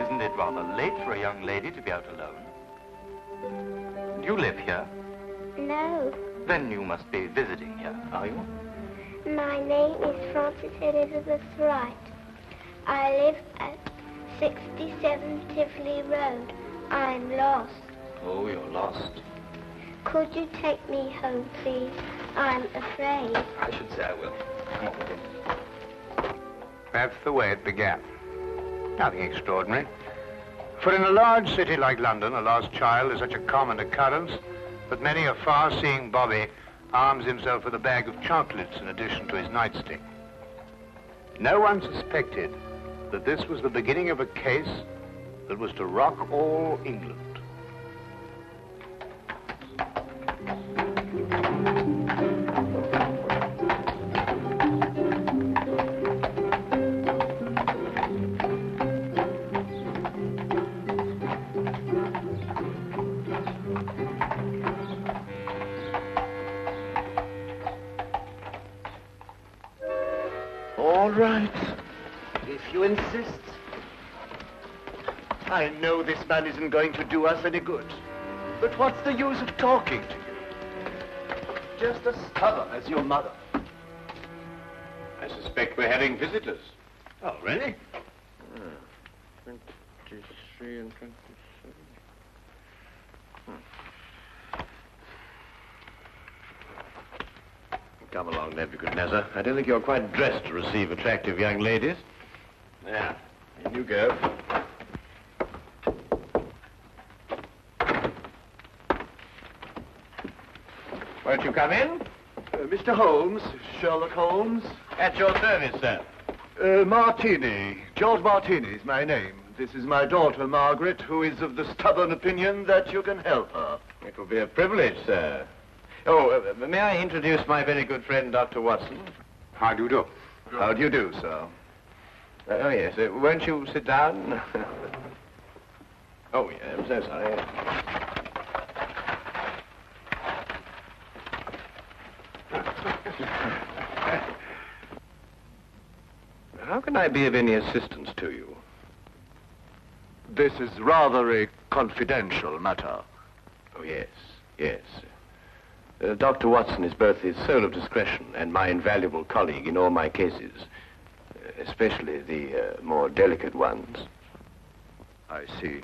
Isn't it rather late for a young lady to be out alone? Do you live here? No. Then you must be visiting here, are you? My name is Frances Elizabeth Wright. I live at 67 Tivoli Road. I'm lost. Oh, you're lost. Could you take me home, please? I'm afraid. I should say I will. Come on with him. That's the way it began. Nothing extraordinary. For in a large city like London, a lost child is such a common occurrence that many a far-seeing bobby arms himself with a bag of chocolates in addition to his nightstick. No one suspected that this was the beginning of a case that was to rock all England. All right, if you insist. I know this man isn't going to do us any good. But what's the use of talking to you? Just as stubborn as your mother. I suspect we're having visitors. Oh, really? 23 and 27. Come along, Nebuchadnezzar. I don't think you're quite dressed to receive attractive young ladies. There, in you go. Won't you come in? Mr. Holmes, Sherlock Holmes. At your service, sir. Martini. George Martini is my name. This is my daughter, Margaret, who is of the stubborn opinion that you can help her. It will be a privilege, sir. Oh, may I introduce my very good friend, Dr. Watson? How do you do? How do you do, sir? Oh, yes. Won't you sit down? Oh, yeah, I'm so sorry. How can I be of any assistance to you? This is rather a confidential matter. Oh, yes, yes. Dr. Watson is both the soul of discretion and my invaluable colleague in all my cases, especially the more delicate ones. I see.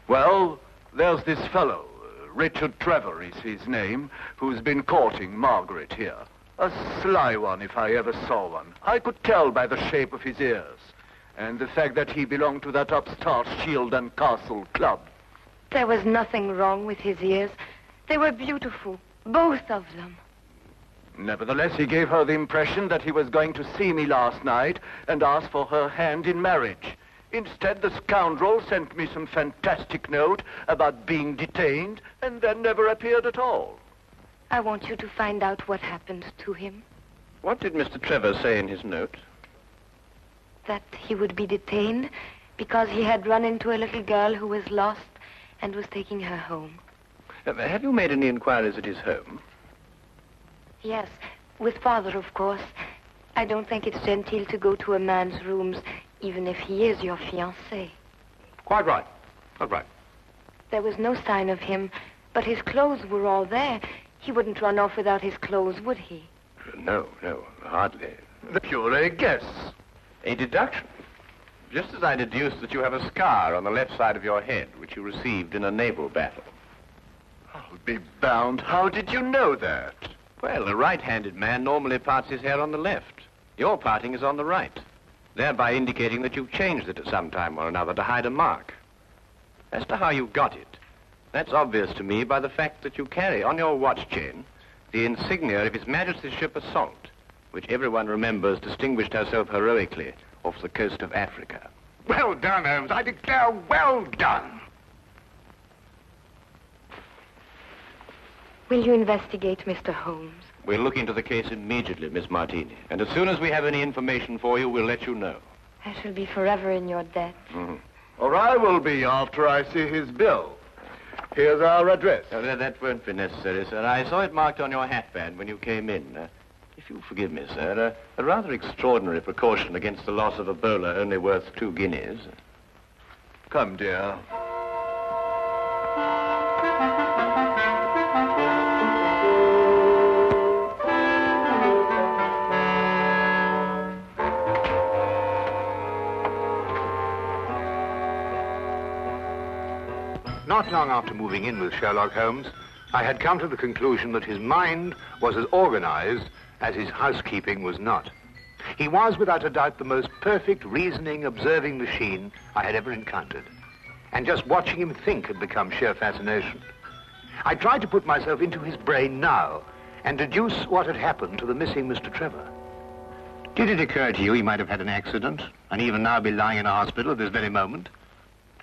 Well, there's this fellow, Richard Trevor is his name, who's been courting Margaret here. A sly one, if I ever saw one. I could tell by the shape of his ears, and the fact that he belonged to that upstart Shield and Castle club. There was nothing wrong with his ears. They were beautiful, both of them. Nevertheless, he gave her the impression that he was going to see me last night and ask for her hand in marriage. Instead, the scoundrel sent me some fantastic note about being detained and then never appeared at all. I want you to find out what happened to him. What did Mr. Trevor say in his note? That he would be detained because he had run into a little girl who was lost and was taking her home. Have you made any inquiries at his home? Yes, with Father, of course. I don't think it's genteel to go to a man's rooms, even if he is your fiancé. Quite right. Quite right. There was no sign of him, but his clothes were all there. He wouldn't run off without his clothes, would he? No, hardly. The pure guess. A deduction. Just as I deduced that you have a scar on the left side of your head, which you received in a naval battle. I'll be bound. How did you know that? Well, a right-handed man normally parts his hair on the left. Your parting is on the right, thereby indicating that you've changed it at some time or another to hide a mark. As to how you got it, that's obvious to me by the fact that you carry on your watch chain the insignia of His Majesty's ship Assault, which everyone remembers distinguished herself heroically off the coast of Africa. Well done, Holmes. I declare, well done. Will you investigate, Mr. Holmes? We'll look into the case immediately, Miss Martini. And as soon as we have any information for you, we'll let you know. I shall be forever in your debt. Mm-hmm. Or I will be after I see his bill. Here's our address. No, that won't be necessary, sir. I saw it marked on your hatband when you came in. If you'll forgive me, sir, a rather extraordinary precaution against the loss of a bowler only worth 2 guineas. Come, dear. Not long after moving in with Sherlock Holmes, I had come to the conclusion that his mind was as organized as his housekeeping was not. He was, without a doubt, the most perfect reasoning, observing machine I had ever encountered. And just watching him think had become sheer fascination. I tried to put myself into his brain now and deduce what had happened to the missing Mr. Trevor. Did it occur to you he might have had an accident and even now be lying in a hospital at this very moment?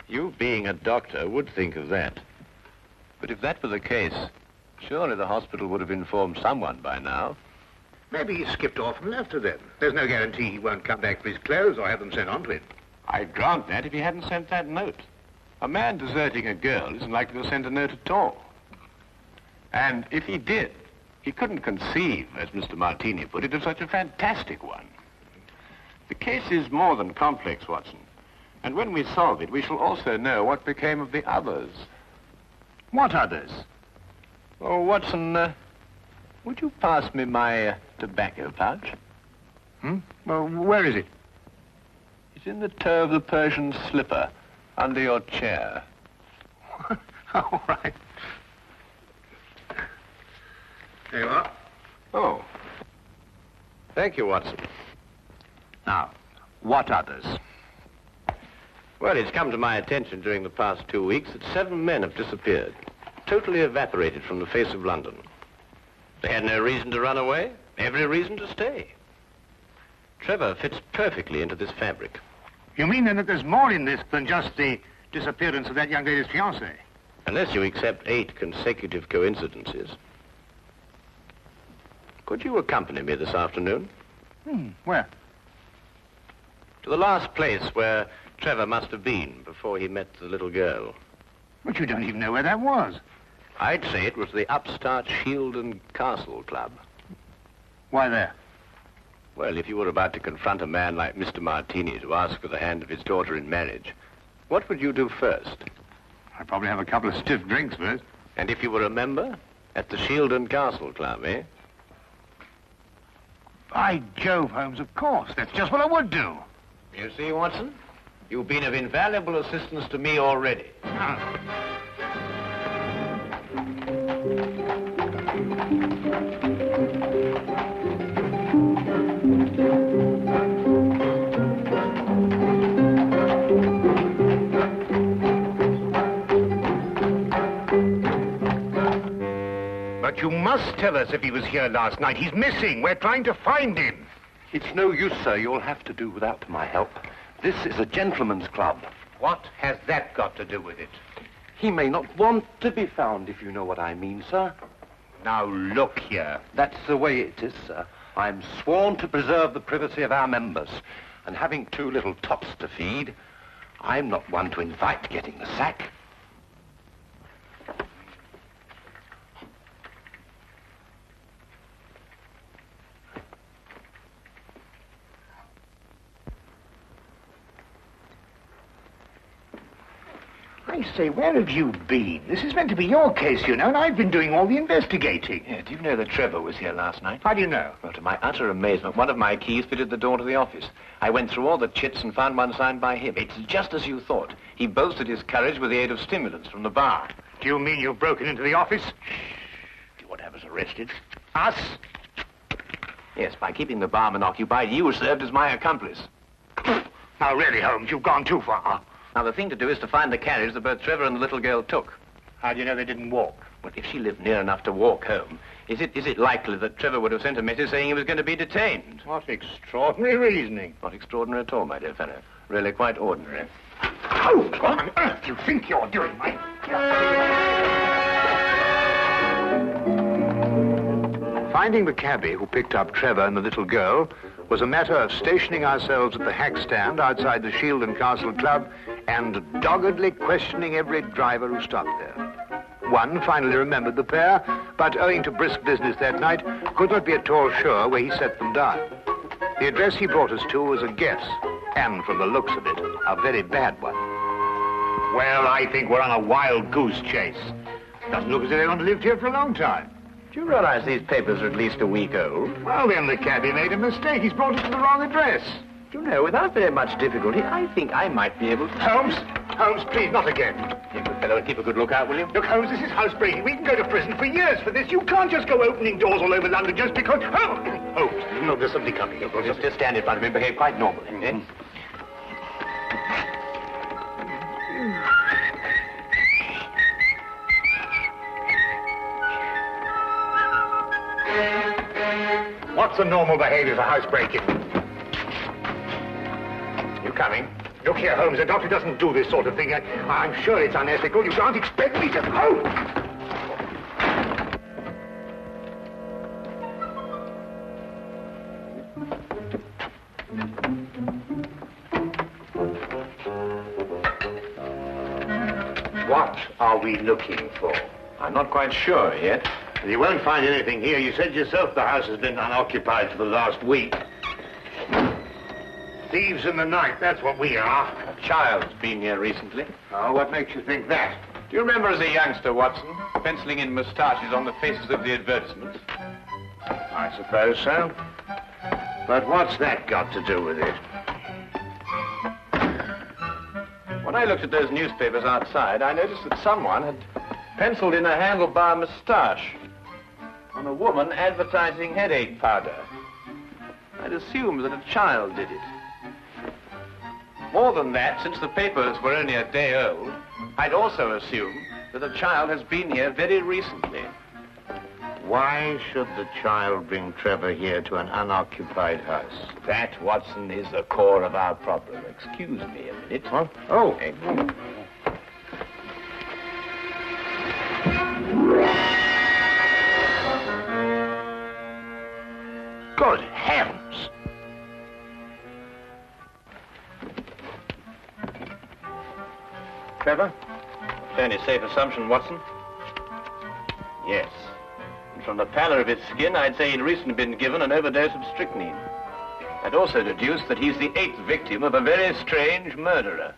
You, being a doctor, would think of that. But if that were the case, surely the hospital would have informed someone by now. Maybe he skipped off and left her then. There's no guarantee he won't come back for his clothes or have them sent on to him. I'd grant that if he hadn't sent that note. A man deserting a girl isn't likely to send a note at all. And if he did, he couldn't conceive, as Mr. Martini put it, of such a fantastic one. The case is more than complex, Watson. And when we solve it, we shall also know what became of the others. What others? Oh, Watson, would you pass me my tobacco pouch? Well, where is it? It's in the toe of the Persian slipper, under your chair. All right. There you are. Oh. Thank you, Watson. Now, what others? Well, it's come to my attention during the past 2 weeks that 7 men have disappeared, totally evaporated from the face of London. They had no reason to run away, every reason to stay. Trevor fits perfectly into this fabric. You mean then that there's more in this than just the disappearance of that young lady's fiancé? Unless you accept 8 consecutive coincidences. Could you accompany me this afternoon? Where? To the last place where Trevor must have been before he met the little girl. But you don't even know where that was. I'd say it was the upstart Shield and Castle Club. Why there? Well, if you were about to confront a man like Mr. Martini to ask for the hand of his daughter in marriage, what would you do first? I'd probably have a couple of stiff drinks first. And if you were a member? At the Shield and Castle Club, eh? By Jove, Holmes, of course. That's just what I would do. You see, Watson? You've been of invaluable assistance to me already. But you must tell us if he was here last night. He's missing. We're trying to find him. It's no use, sir. You'll have to do without my help. This is a gentleman's club. What has that got to do with it? He may not want to be found, if you know what I mean, sir. Now, look here. That's the way it is, sir. I'm sworn to preserve the privacy of our members. And having 2 little tots to feed, I'm not one to invite getting the sack. I say, where have you been? This is meant to be your case, you know, and I've been doing all the investigating. Yeah, do you know that Trevor was here last night? How do you know? Well, to my utter amazement, one of my keys fitted the door to the office. I went through all the chits and found one signed by him. It's just as you thought. He boasted his courage with the aid of stimulants from the bar. Do you mean you've broken into the office? Do you want to have us arrested? Us? Yes, by keeping the barman occupied, you served as my accomplice. Now, really, Holmes, you've gone too far. Now, the thing to do is to find the carriage that both Trevor and the little girl took. How do you know they didn't walk? Well, if she lived near enough to walk home, is it likely that Trevor would have sent a message saying he was going to be detained? What extraordinary reasoning. Not extraordinary at all, my dear fellow. Really quite ordinary. Oh, what on earth do you think you're doing, Mike? Finding the cabbie who picked up Trevor and the little girl was a matter of stationing ourselves at the hack stand outside the Shield and Castle Club and doggedly questioning every driver who stopped there. One finally remembered the pair, but owing to brisk business that night, could not be at all sure where he set them down. The address he brought us to was a guess, and from the looks of it, a very bad one. Well, I think we're on a wild goose chase. Doesn't look as if they're going to live here for a long time. Do you realize these papers are at least a week old? Well, then the cabbie made a mistake. He's brought us to the wrong address. Do you know, without very much difficulty, I think I might be able to... Holmes, please, not again. You good fellow, and keep a good lookout, will you? Look, Holmes, this is housebreaking. We can go to prison for years for this. You can't just go opening doors all over London just because... Holmes, look, there's somebody coming. Just stand in front of me and behave quite normally, eh? What's the normal behavior for housebreaking? You coming? Look here, Holmes, the doctor doesn't do this sort of thing. I'm sure it's unethical. You can't expect me to... Oh! What are we looking for? I'm not quite sure yet. You won't find anything here. You said yourself the house has been unoccupied for the last week. Thieves in the night, that's what we are. A child's been here recently. Oh, what makes you think that? Do you remember as a youngster, Watson, penciling in moustaches on the faces of the advertisements? I suppose so. But what's that got to do with it? When I looked at those newspapers outside, I noticed that someone had penciled in a handlebar moustache on a woman advertising headache powder. I'd assumed that a child did it. More than that, since the papers were only a day old, I'd also assumed that a child has been here very recently. Why should the child bring Trevor here to an unoccupied house? That, Watson, is the core of our problem. Excuse me a minute. Huh? Oh. Good heavens! Trevor? Fairly safe assumption, Watson. Yes. And from the pallor of his skin, I'd say he'd recently been given an overdose of strychnine. I'd also deduce that he's the 8th victim of a very strange murderer.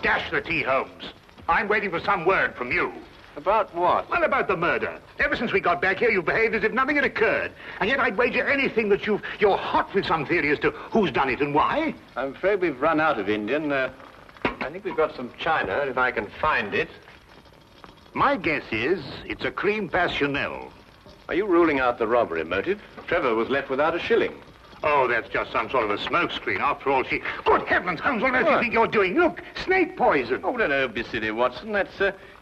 Dash the tea, Holmes. I'm waiting for some word from you. About what? Well, about the murder. Ever since we got back here, you've behaved as if nothing had occurred. And yet I'd wager anything that you're hot with some theory as to who's done it and why. I'm afraid we've run out of Indian. I think we've got some China, if I can find it. My guess is it's a cream passionel. Are you ruling out the robbery motive? Trevor was left without a shilling. Oh, that's just some sort of a smokescreen. After all, she... Good heavens, Holmes, what on earth do you think you're doing? Look, snake poison. Oh, don't be silly, Watson.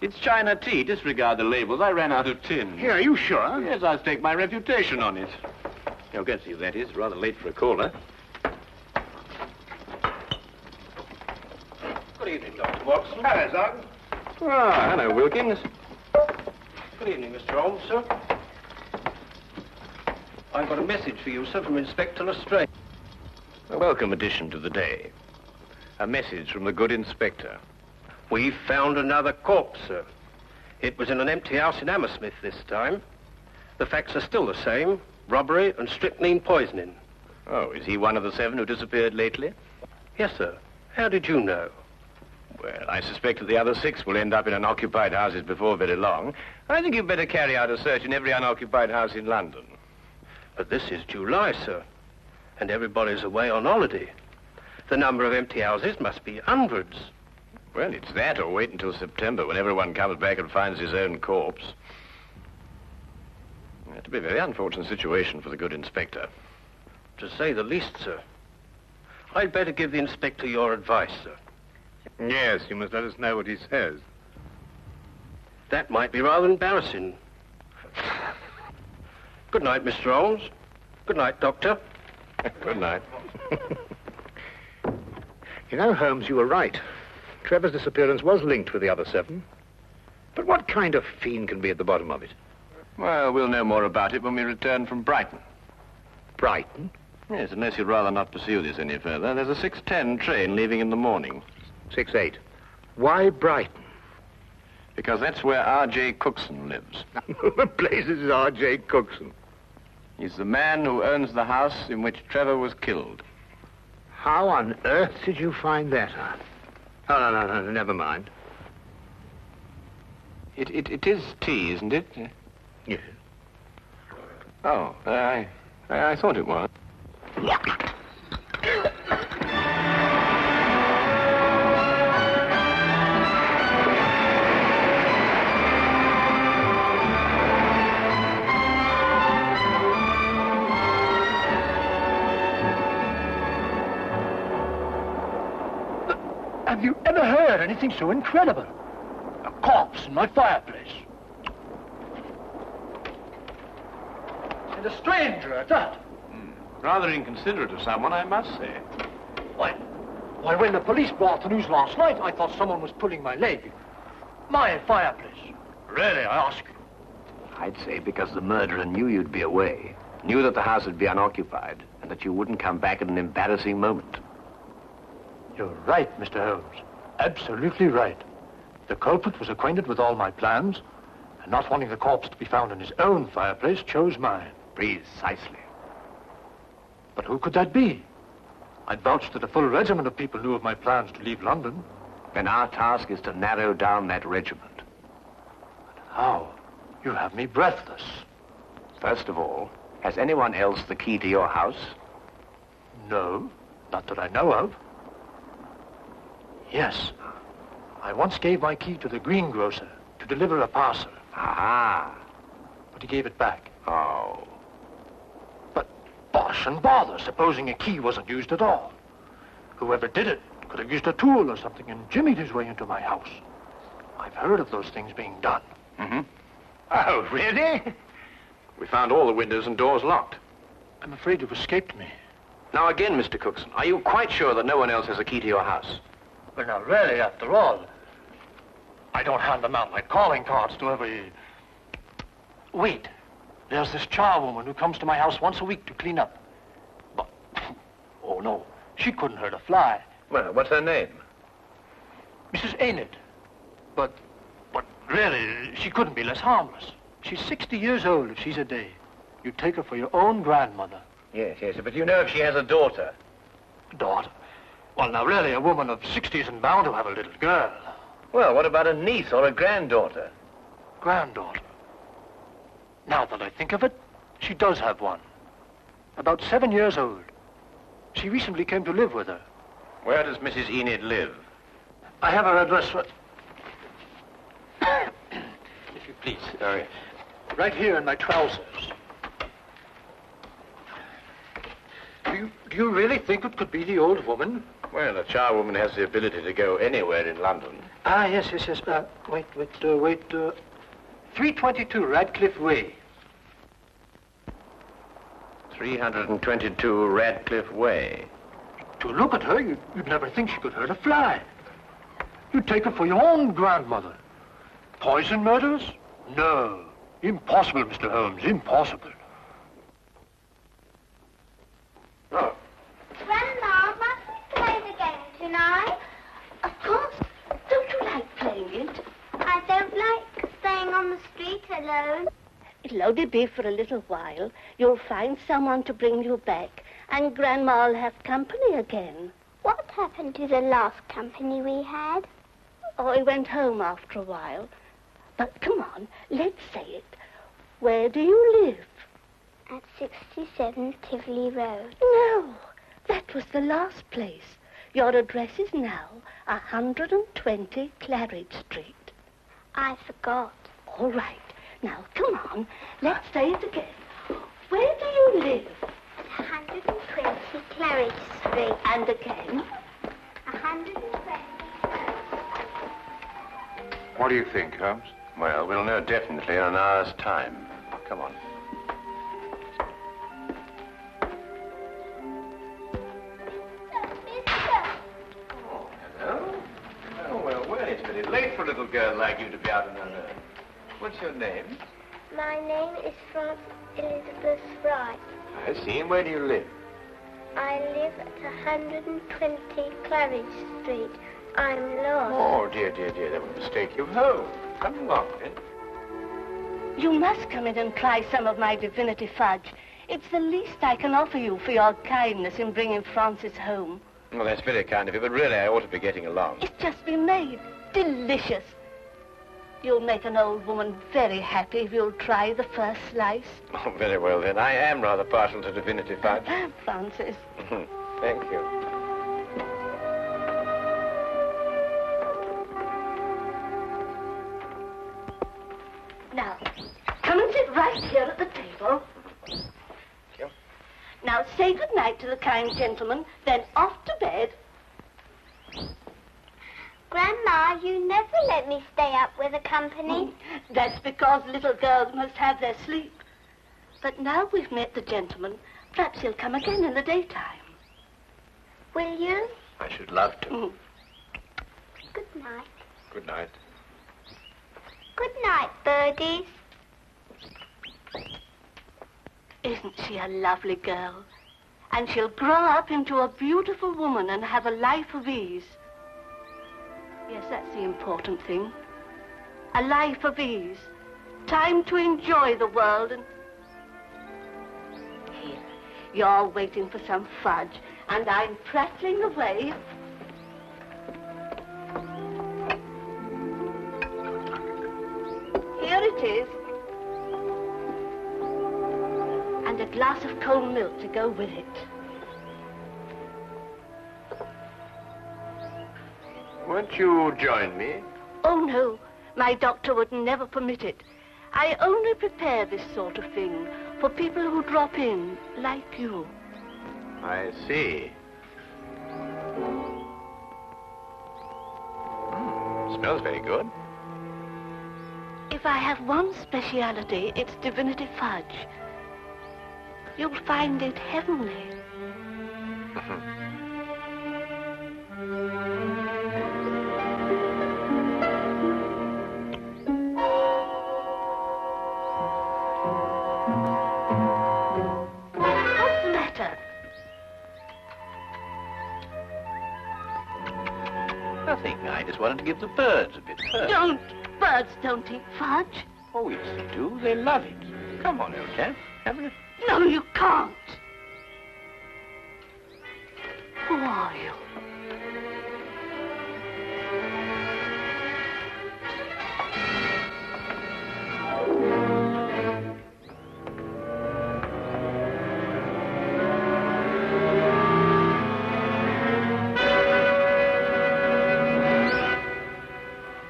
It's China tea. Disregard the labels. I ran out of tin. Here, are you sure? Yes, I'll stake my reputation on it. You'll get to you, that is. Rather late for a caller. Good evening, Dr. Watson. Hello, Sergeant. Ah, hello, Wilkins. Good evening, Mr. Holmes, sir. I've got a message for you, sir, from Inspector Lestrade. A welcome addition to the day. A message from the good inspector. We've found another corpse, sir. It was in an empty house in Hammersmith this time. The facts are still the same. Robbery and strychnine poisoning. Oh, is he one of the 7 who disappeared lately? Yes, sir. How did you know? Well, I suspect that the other 6 will end up in unoccupied houses before very long. I think you'd better carry out a search in every unoccupied house in London. But this is July, sir, and everybody's away on holiday. The number of empty houses must be hundreds. Well, it's that, or wait until September, when everyone comes back and finds his own corpse. It'll be a very unfortunate situation for the good inspector. To say the least, sir. I'd better give the inspector your advice, sir. Yes, you must let us know what he says. That might be rather embarrassing. Good night, Mr. Holmes. Good night, Doctor. Good night. You know, Holmes, you were right. Trevor's disappearance was linked with the other 7. But what kind of fiend can be at the bottom of it? Well, we'll know more about it when we return from Brighton. Brighton? Yes, unless you'd rather not pursue this any further. There's a 6:10 train leaving in the morning. 6:08. Why Brighton? Because that's where R.J. Cookson lives. The place is R.J. Cookson. He's the man who owns the house in which Trevor was killed. How on earth did you find that out? Oh, no, never mind. It is tea, isn't it? Yes. Oh, I thought it was. Have you ever heard anything so incredible? A corpse in my fireplace. And a stranger at that. Rather inconsiderate of someone, I must say. Why, when the police brought the news last night, I thought someone was pulling my leg. My fireplace. Really, I ask you. I'd say because the murderer knew you'd be away, knew that the house would be unoccupied, and that you wouldn't come back at an embarrassing moment. You're right, Mr. Holmes. Absolutely right. The culprit was acquainted with all my plans, and not wanting the corpse to be found in his own fireplace, chose mine. Precisely. But who could that be? I'd vouched that a full regiment of people knew of my plans to leave London. Then our task is to narrow down that regiment. How? You have me breathless. First of all, has anyone else the key to your house? No, not that I know of. Yes. I once gave my key to the greengrocer to deliver a parcel. Aha. But he gave it back. Oh. But bosh and bother, supposing a key wasn't used at all. Whoever did it could have used a tool or something and jimmied his way into my house. I've heard of those things being done. Mm-hmm. Oh, really? We found all the windows and doors locked. I'm afraid you've escaped me. Now again, Mr. Cookson, are you quite sure that no one else has a key to your house? Well, now, really, after all, I don't hand them out like calling cards to every... Wait. There's this charwoman who comes to my house once a week to clean up. But, oh, no, she couldn't hurt a fly. Well, what's her name? Mrs. Enid. But really, she couldn't be less harmless. She's 60 years old if she's a day. You'd take her for your own grandmother. Yes, but you know if she has a daughter? Daughter? Well, now, really, a woman of 60 isn't bound to have a little girl. Well, what about a niece or a granddaughter? Granddaughter? Now that I think of it, she does have one. About 7 years old. She recently came to live with her. Where does Mrs. Enid live? I have her address for... If you please. Sorry. Right here in my trousers. Do you really think it could be the old woman? Well, a charwoman has the ability to go anywhere in London. Ah, yes. Wait. 322 Radcliffe Way. 322 Radcliffe Way. To look at her, you'd never think she could hurt a fly. You'd take her for your own grandmother. Poison murders? No. Impossible, Mr. Holmes, impossible. Oh. Grandma, must we play the game tonight? Of course. Don't you like playing it? I don't like staying on the street alone. It'll only be for a little while. You'll find someone to bring you back, and Grandma'll have company again. What happened to the last company we had? Oh, he went home after a while. But come on, let's say it. Where do you live? At 67 Tivoli Road. No, that was the last place. Your address is now 120 Claridge Street. I forgot. All right. Now, come on. Let's say it again. Where do you live? 120 Claridge Street. And again? 120. What do you think, Holmes? Well, we'll know definitely in an hour's time. Come on. Oh, hello. Oh, well, it's very late for a little girl like you to be out on her own. What's your name? My name is Frances Elizabeth Wright. I see. And where do you live? I live at 120 Claridge Street. I'm lost. Oh, dear. That would mistake you home. Come along, then. You must come in and try some of my divinity fudge. It's the least I can offer you for your kindness in bringing Francis home. Well, that's very kind of you, but really I ought to be getting along. It's just been made. Delicious. You'll make an old woman very happy if you'll try the first slice. Oh, very well, then. I am rather partial to divinity fudge. Francis. Thank you. Now, come and sit right here at the table. Thank you. Now, say good night to the kind gentleman, then off to bed. Grandma, you never let me stay up with the company. That's because little girls must have their sleep. But now we've met the gentleman, perhaps he'll come again in the daytime. Will you? I should love to. Good night. Good night. Good night, birdies. Isn't she a lovely girl? And she'll grow up into a beautiful woman and have a life of ease. Yes, that's the important thing. A life of ease. Time to enjoy the world and... Here, you're waiting for some fudge, and I'm prattling away. Here it is. And a glass of cold milk to go with it. Won't you join me? Oh, no. My doctor would never permit it. I only prepare this sort of thing for people who drop in, like you. I see. Smells very good. If I have one speciality, it's divinity fudge. You'll find it heavenly. What's the matter? Nothing. I just wanted to give the birds a bit first. Don't. Birds don't eat fudge. Oh, yes, they do. They love it. Come on, old chap. Have a... No, you can't. Who are you?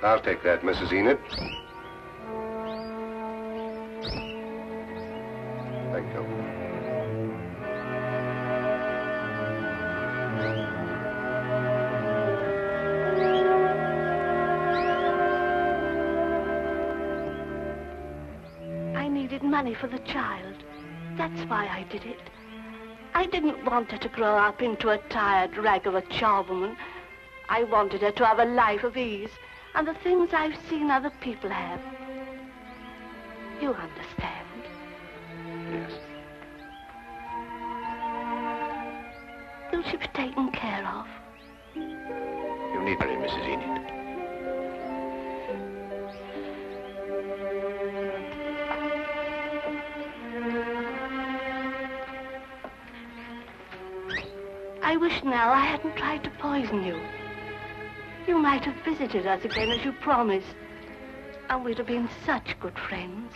I'll take that, Mrs. Enid. Thank you. I needed money for the child. That's why I did it. I didn't want her to grow up into a tired rag of a charwoman. I wanted her to have a life of ease and the things I've seen other people have. You understand? Yes. Will she be taken care of? You need her, Mrs. Enid. I wish now I hadn't tried to poison you. You might have visited us again as you promised, and we'd have been such good friends.